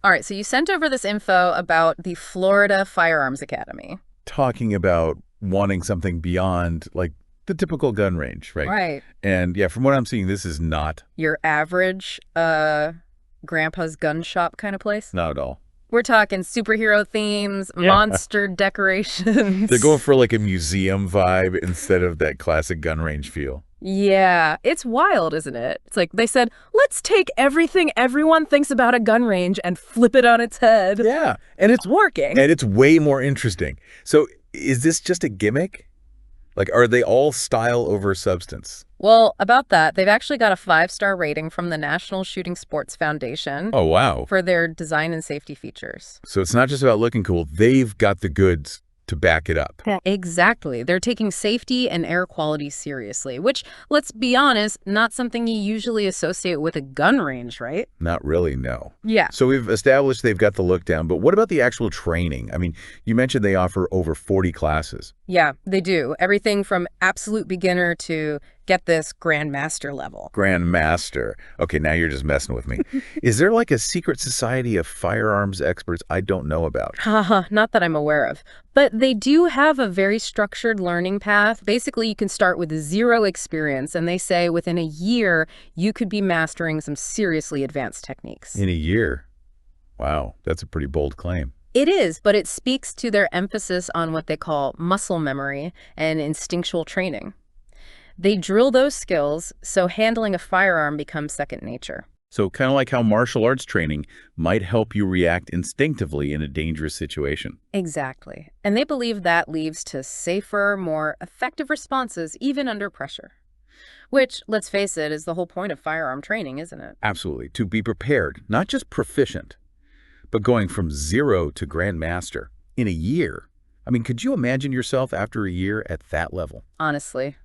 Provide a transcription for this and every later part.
All right, so you sent over this info about the Florida Firearms Academy. Talking about wanting something beyond like the typical gun range, right? Right. And yeah, from what I'm seeing, this is not, Your average grandpa's gun shop kind of place. not at all. We're talking superhero themes, Yeah. monster They're going decorations. for like a museum vibe instead of that classic gun range feel. Yeah, it's wild, isn't it? It's like they said, let's take everything everyone thinks about a gun range and flip it on its head. Yeah, It's working. and it's way more interesting. So is this just a gimmick? Like, are they all style over substance? Well, about that, they've actually got a 5-star rating from the National Shooting Sports Foundation Oh, wow. for their design and safety features. So it's not just about looking cool. They've got the goods to back it up. Yeah. Exactly. They're taking safety and air quality seriously, which, let's be honest, not something you usually associate with a gun range, right? Not really, no. Yeah. So we've established they've got the look down, but what about the actual training? I mean, you mentioned they offer over 40 classes. Yeah, they do. Everything from absolute beginner to, get this, grandmaster level. Grandmaster. Okay, now you're just messing with me. Is there like a secret society of firearms experts I don't know about? Haha, not that I'm aware of. But they do have a very structured learning path. Basically, you can start with 0 experience, and they say within a year, you could be mastering some seriously advanced techniques. In a year? Wow, that's a pretty bold claim. It is, but it speaks to their emphasis on what they call muscle memory and instinctual training. They drill those skills, so handling a firearm becomes second nature. So kind of like how martial arts training might help you react instinctively in a dangerous situation. Exactly. And they believe that leads to safer, more effective responses even under pressure. Which, let's face it, is the whole point of firearm training, isn't it? Absolutely. To be prepared, not just proficient, but going from 0 to grandmaster in a year. I mean, could you imagine yourself after a year at that level? Honestly,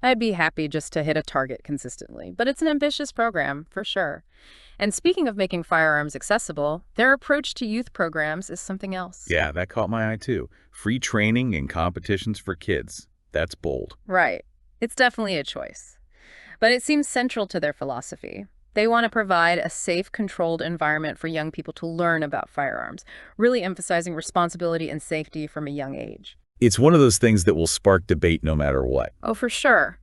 I'd be happy just to hit a target consistently, but it's an ambitious program, for sure. And speaking of making firearms accessible, their approach to youth programs is something else. Yeah, that caught my eye too. Free training and competitions for kids. That's bold. Right. It's definitely a choice. But it seems central to their philosophy. They want to provide a safe, controlled environment for young people to learn about firearms, really emphasizing responsibility and safety from a young age. It's one of those things that will spark debate no matter what. Oh, for sure.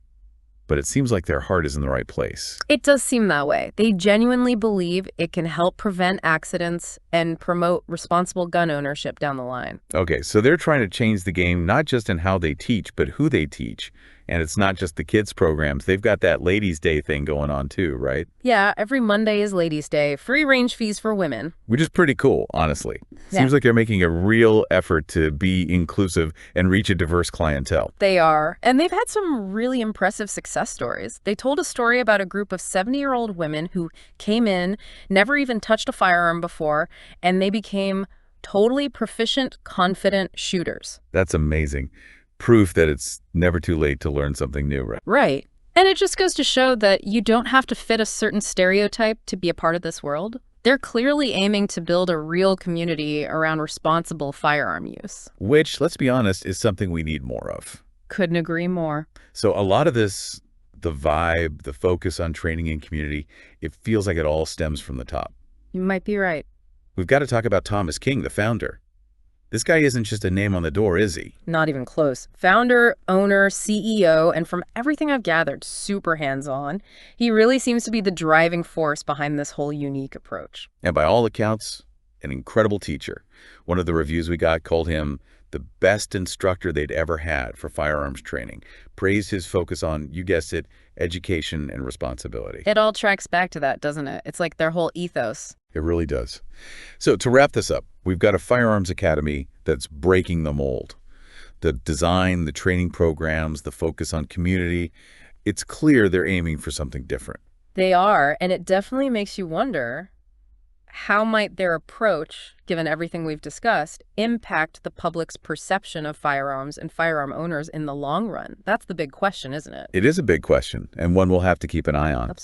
But it seems like their heart is in the right place. It does seem that way. They genuinely believe it can help prevent accidents and promote responsible gun ownership down the line. Okay, so they're trying to change the game, not just in how they teach, but who they teach. And it's not just the kids' programs. They've got that Ladies' Day thing going on too, right? Yeah, every Monday is Ladies' Day. Free range fees for women. Which is pretty cool, honestly. Yeah. Seems like they're making a real effort to be inclusive and reach a diverse clientele. They are. And they've had some really impressive success stories. They told a story about a group of 70-year-old women who came in, never even touched a firearm before, and they became totally proficient, confident shooters. That's amazing. Proof that it's never too late to learn something new, right? Right. And it just goes to show that you don't have to fit a certain stereotype to be a part of this world. They're clearly aiming to build a real community around responsible firearm use. Which, let's be honest, is something we need more of. Couldn't agree more. So a lot of this, the vibe, the focus on training and community, it feels like it all stems from the top. You might be right. We've got to talk about Thomas King, the founder. This guy isn't just a name on the door, is he? Not even close. Founder, owner, CEO, and from everything I've gathered, super hands-on. He really seems to be the driving force behind this whole unique approach. And by all accounts, an incredible teacher. One of the reviews we got called him the best instructor they'd ever had for firearms training. Praised his focus on, you guessed it, education and responsibility. It all tracks back to that, doesn't it? It's like their whole ethos. It really does. So to wrap this up, we've got a Firearms Academy that's breaking the mold. The design, the training programs, the focus on community, it's clear they're aiming for something different. They are, and it definitely makes you wonder, how might their approach, given everything we've discussed, impact the public's perception of firearms and firearm owners in the long run? That's the big question, isn't it? It is a big question, and one we'll have to keep an eye on. Absolutely.